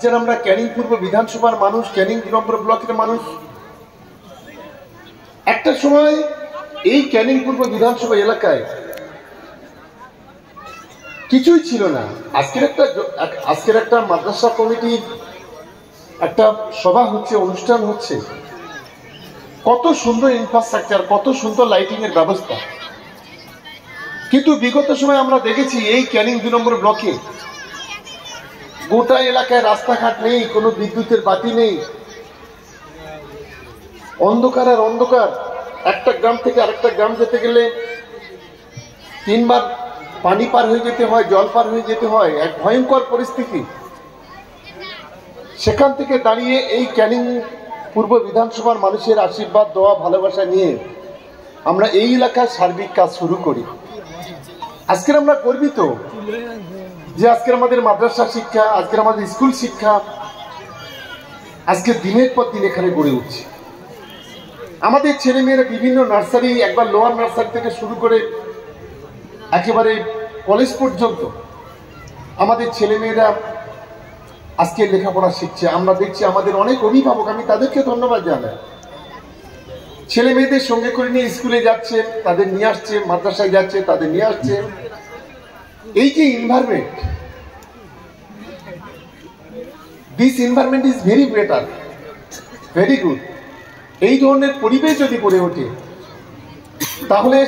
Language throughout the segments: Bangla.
যারা আমরা ক্যানিং পূর্ব বিধানসভার মানুষ, ক্যানিং 2 নম্বর ব্লকের মানুষ, একটা সময় এই ক্যানিং পূর্ব বিধানসভা এলাকায় কিছুই ছিল না। আজকের একটা মাদ্রাসা কমিটির একটা সভা হচ্ছে, অনুষ্ঠান হচ্ছে, কত সুন্দর ইনফ্রাস্ট্রাকচার, কত সুন্দর লাইটিং এর ব্যবস্থা। কিন্তু বিগত সময় আমরা দেখেছি এই ক্যানিং 2 নম্বর ব্লকে গোটা এলাকায় রাস্তাঘাট নেই, কোনো বিদ্যুতের বাতি নেই, অন্ধকার আর অন্ধকার। একটা গ্রাম থেকে আরেকটা গ্রাম যেতে গেলে 3 বার পানি পার হয়ে যেতে হয়, জল পার হয়ে যেতে হয়, এক ভয়ঙ্কর পরিস্থিতি। সেখান থেকে দাঁড়িয়ে এই ক্যানিং পূর্ব বিধানসভার মানুষের আশীর্বাদ, দোয়া, ভালোবাসা নিয়ে আমরা এই এলাকায় সার্বিক কাজ শুরু করি। আজকের আমরা গর্বিত যে আজকের আমাদের মাদ্রাসা শিক্ষা, আজকের আমাদের স্কুল শিক্ষা আজকে দিনের পর দিন এখানে গড়ে উঠছে। আমাদের ছেলেমেয়েরা বিভিন্ন নার্সারি, একবার লোয়ার নার্সারি থেকে শুরু করে একেবারে কলেজ পর্যন্ত আমাদের ছেলেমেয়েরা আজকে লেখাপড়া শিখছে। আমরা দেখছি আমাদের অনেক অভিভাবক, আমি তাদেরকে ধন্যবাদ জানাই, ছেলে মেয়েদের সঙ্গে করে নিয়ে স্কুলে যাচ্ছে, তাদের নিয়ে আসছে, মাদ্রাসায় যাচ্ছে, তাদের নিয়ে আসছে। এই যে environment, this environment is very better, very good. এই ধরনের পরিবেশ যদি গড়ে ওঠে তাহলে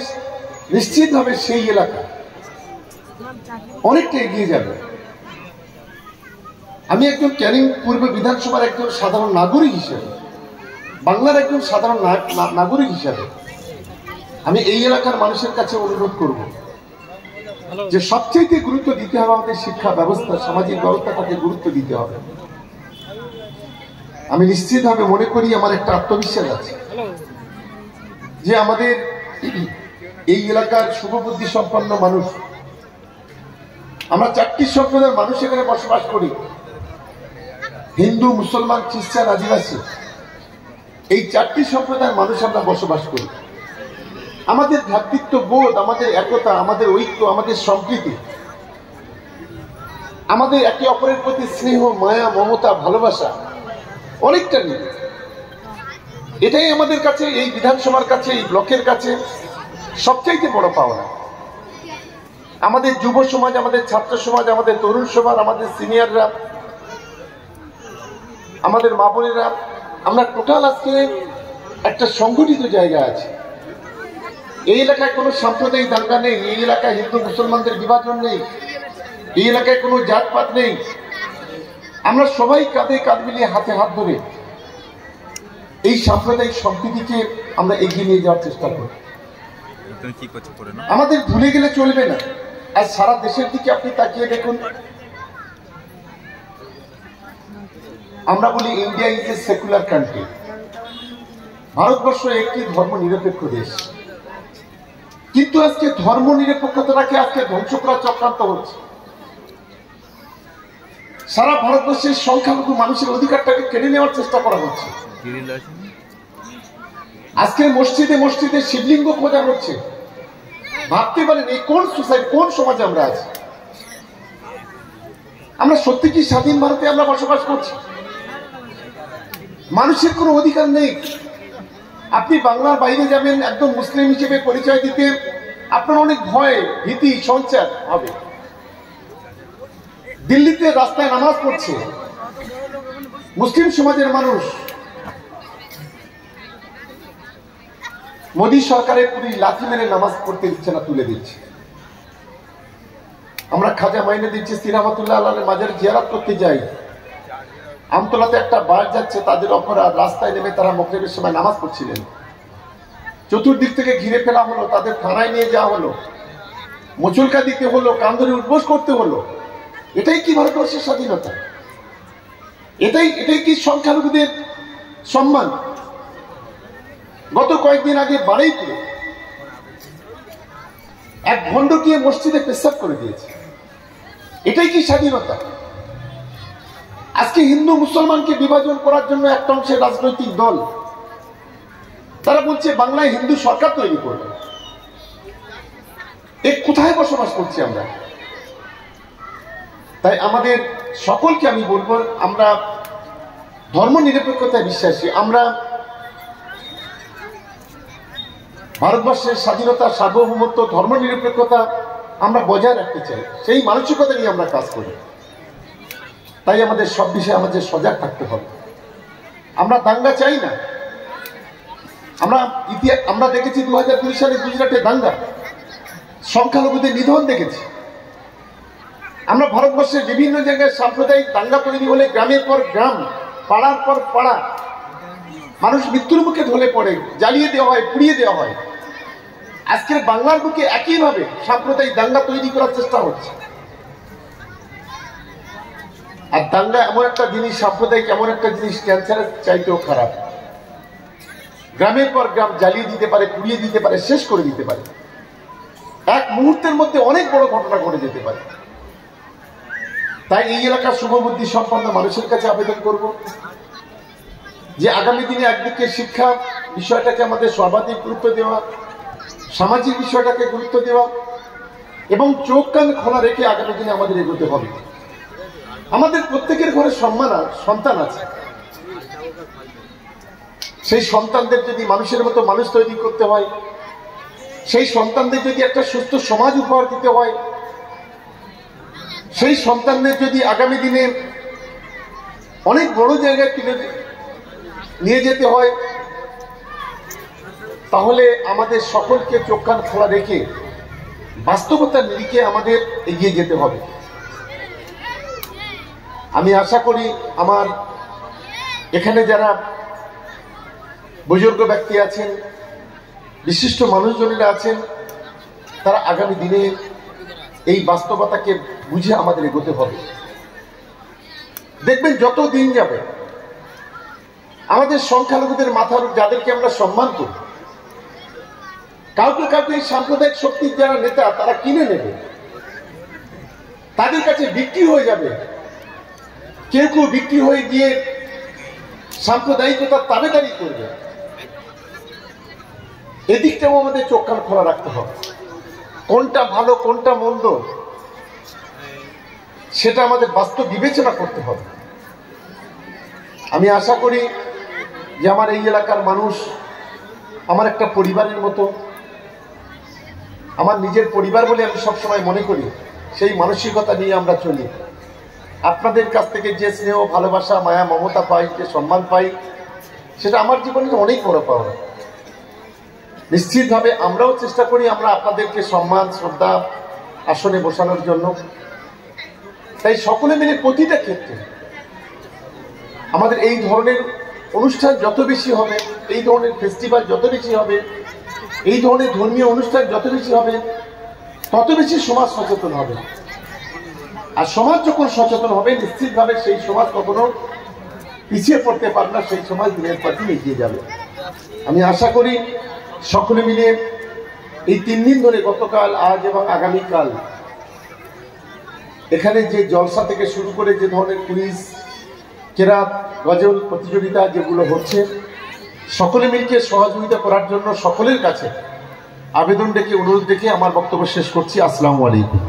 নিশ্চিতভাবে সেই এলাকা অনেকটা এগিয়ে যাবে। আমি একজন ক্যানিং পূর্ব বিধানসভার একজন সাধারণ নাগরিক হিসেবে, বাংলার একজন সাধারণ নাগরিক হিসেবে আমি এই এলাকার মানুষের কাছে অনুরোধ করব যে সবচেয়ে গুরুত্ব দিতে হবে আমাদের শিক্ষা ব্যবস্থা, সামাজিক ব্যবস্থাটাকে গুরুত্ব দিতে হবে। আমি নিশ্চিতভাবে মনে করি, আমার একটা আত্মবিশ্বাস আছে যে আমাদের এই এলাকার শুভবুদ্ধি সম্পন্ন মানুষ, আমরা 4টি সম্প্রদায়ের মানুষ এখানে বসবাস করি, হিন্দু, মুসলমান, খ্রিস্টান, আদিবাসী, এই 4টি সম্প্রদায়ের মানুষ আমরা বসবাস করি। আমাদের ভ্রাতৃত্ব বোধ, আমাদের একতা, আমাদের ঐক্য, আমাদের সম্প্রীতি, আমাদের একে অপরের প্রতি স্নেহ, মায়া, মমতা, ভালোবাসা অনেকটা নেই। এটাই আমাদের কাছে, এই বিধানসভার কাছে, এই ব্লকের কাছে সবচাইতে বড় পাওনা। আমাদের যুব সমাজ, আমাদের ছাত্র সমাজ, আমাদের তরুণ সমাজ, আমাদের সিনিয়ররা, আমাদের মা বোনেরা, আমরা টোটাল আজকে একটা সংগঠিত জায়গা আছে। এই এলাকায় কোনো সাম্প্রদায়িক দাঙ্গা নেই, এই এলাকায় হিন্দু মুসলমানদের বিভাজন নেই, এই এলাকায় কোনো জাতপাত নেই। আমরা সবাই কাঁধে কাঁধ মিলিয়ে, হাতে হাত ধরে এই সাম্প্রদায়িক সম্প্রীতিকে আমরা এগিয়ে নিয়ে যাওয়ার চেষ্টা করি। আমাদের ভুলে গেলে চলবে না। আর সারা দেশের দিকে আপনি তাকিয়ে দেখুন, আমরা বলি India is a secular country, Bharatvarsha একটি ধর্ম নিরপেক্ষ দেশ, কিন্তু আজকে ধর্ম নিরপেক্ষতাটাকে আজকে ধ্বংস করার চক্রান্ত হচ্ছে। সারা ভারতবর্ষের সংখ্যালঘু মানুষের অধিকারটাকে কেড়ে নেওয়ার চেষ্টা করা হচ্ছে। আজকে মসজিদে মসজিদে শিবলিঙ্গ খোঁজা হচ্ছে। ভাবতে পারেন এই কোন সোসাইটি, কোন সমাজে আমরা আছি? আমরা সত্যি কি স্বাধীন ভারতে আমরা বসবাস করছি? মানুষের কোনো অধিকার নেই। আপনি বাংলার বাইরে যাবেন, একদম মুসলিম হিসেবে পরিচয় দিতে আপনার অনেক ভয়, ভীতি সঞ্চার হবে। দিল্লিতে রাস্তায় নামাজ পড়ছে মুসলিম সমাজের মানুষ, মোদী সরকারের পুলিশ লাথি মেরে নামাজ পড়তে দিচ্ছে না, তুলে দিচ্ছে। আমরা খাজা মাইনুদ্দিন চিশতি রহমাতুল্লাহ আলাইহির মাজারে জিয়ারত করতে যাই, আমতলাতে একটা বাস যাচ্ছে, তাদের অপরাধ, রাস্তায় নেমে তারা মাগরিবের সময় নামাজ পড়ছিলেন, চতুর্দিক থেকে ঘিরে ফেলা হলো, তাদের থানায় নিয়ে যাওয়া হলো, মুচুলকা দিতে হলো, কান ধরে উঠবোস করতে হলো। এটাই কি ভারতবর্ষের স্বাধীনতা? এটাই কি সংখ্যালঘুদের সম্মান? গত কয়েকদিন আগে বারুইপুরে এক ভণ্ড গিয়ে মসজিদে পেশাব করে দিয়েছে। এটাই কি স্বাধীনতা? আজকে হিন্দু মুসলমানকে বিভাজন করার জন্য একটা অংশের রাজনৈতিক দল, তারা বলছে বাংলায় হিন্দু সরকার তৈরি করবে। কোথায় বসবাস করছি আমরা? তাই আমাদের সকলকে আমি বলবো, আমরা ধর্ম নিরপেক্ষতায় বিশ্বাসী। আমরা ভারতবর্ষের স্বাধীনতা, সার্বভৌমত্ব, ধর্ম নিরপেক্ষতা আমরা বজায় রাখতে চাই। সেই মানসিকতা নিয়ে আমরা কাজ করি। তাই আমাদের সব বিষয়ে আমাদের সজাগ থাকতে হবে। আমরা দাঙ্গা চাই না। আমরা দেখেছি 2002 সালে গুজরাটে দাঙ্গা, সংখ্যালঘুদের নিধন দেখেছি। আমরা ভারতবর্ষের বিভিন্ন জায়গায় সাম্প্রদায়িক দাঙ্গা তৈরি হলে গ্রামের পর গ্রাম, পাড়ার পর পাড়া মানুষ মৃত্যুর মুখে ঢলে পড়ে, জ্বালিয়ে দেওয়া হয়, পুড়িয়ে দেওয়া হয়। আজকের বাংলার বুকে একইভাবে সাম্প্রদায়িক দাঙ্গা তৈরি করার চেষ্টা হচ্ছে। আর দাঙ্গা এমন একটা জিনিস, সাম্প্রদায়িক এমন একটা জিনিস, ক্যান্সারের চাইতেও খারাপ। গ্রামের পর গ্রাম জ্বালিয়ে দিতে পারে, পুড়িয়ে দিতে পারে, শেষ করে দিতে পারে। এক মুহূর্তের মধ্যে অনেক বড় ঘটনা ঘটে যেতে পারে। তাই এই এলাকার শুভবুদ্ধি সম্পন্ন মানুষের কাছে আবেদন করব যে আগামী দিনে একদিকে শিক্ষা বিষয়টাকে আমাদের সর্বাধিক গুরুত্ব দেওয়া, সামাজিক বিষয়টাকে গুরুত্ব দেওয়া এবং চোখ কান খোলা রেখে আগামী দিনে আমাদের এগোতে হবে। আমাদের প্রত্যেকের ঘরে সন্তান আছে। সেই সন্তানদের যদি মানুষের মতো মানুষ তৈরি করতে হয়, সেই সন্তানদের যদি একটা সুস্থ সমাজ উপহার দিতে হয়, সেই সন্তানদের যদি আগামী দিনে অনেক বড় জায়গায় তুলে নিয়ে যেতে হয়, তাহলে আমাদের সকলকে চোখ কান খোলা রেখে বাস্তবতার নিরিখে আমাদের এগিয়ে যেতে হবে। আমি আশা করি আমার এখানে যারা বুজুর্গ ব্যক্তি আছেন, বিশিষ্ট মানুষজনেরা আছেন, তারা আগামী দিনে এই বাস্তবতাকে বুঝে আমাদের এগোতে হবে। দেখবেন যত দিন যাবে আমাদের সংখ্যালঘুদের মাথার, যাদেরকে আমরা সম্মান করি, কাউকে কাউকে এই সাম্প্রদায়িক শক্তির যারা নেতা তারা কিনে নেবে, তাদের কাছে বিক্রি হয়ে যাবে। কেউ কেউ বিক্রি হয়ে গিয়ে সাম্প্রদায়িকতার তাবেদারি করবে। এদিকটাও আমাদের চোখ কান খোলা রাখতে হবে। কোনটা ভালো কোনটা মন্দ সেটা আমাদের বাস্তব বিবেচনা করতে হবে। আমি আশা করি যে আমার এই এলাকার মানুষ আমার একটা পরিবারের মতো, আমার নিজের পরিবার বলে আমি সবসময় মনে করি। সেই মানসিকতা নিয়ে আমরা চলি। আপনাদের কাছ থেকে যে স্নেহ, ভালোবাসা, মায়া, মমতা পাই, যে সম্মান পাই, সেটা আমার জীবনে অনেক বড় পাওয়া। নিশ্চিতভাবে আমরাও চেষ্টা করি আমরা আপনাদেরকে সম্মান, শ্রদ্ধা আসনে বসানোর জন্য। তাই সকলে মিলে প্রতিটা ক্ষেত্রে আমাদের এই ধরনের অনুষ্ঠান যত বেশি হবে, এই ধরনের ফেস্টিভ্যাল যত বেশি হবে, এই ধরনের ধর্মীয় অনুষ্ঠান যত বেশি হবে, তত বেশি সমাজ সচেতন হবে। আর সমাজ যখন সচেতন হবে, নিশ্চিতভাবে সেই সমাজ কখনো পিছিয়ে পড়তে পারবে না, সেই সমাজ দিনের পর দিন এগিয়ে যাবে। আমি আশা করি সকলে মিলে এই 3 দিন ধরে, গতকাল, আজ এবং আগামীকাল, এখানে যে জলসা থেকে শুরু করে যে ধরনের কুইজ, কেরাত, গজল প্রতিযোগিতা যেগুলো হচ্ছে, সকলে মিলকে সহযোগিতা করার জন্য সকলের কাছে আবেদন রেখে, অনুরোধ রেখে আমার বক্তব্য শেষ করছি। আসসালামু আলাইকুম।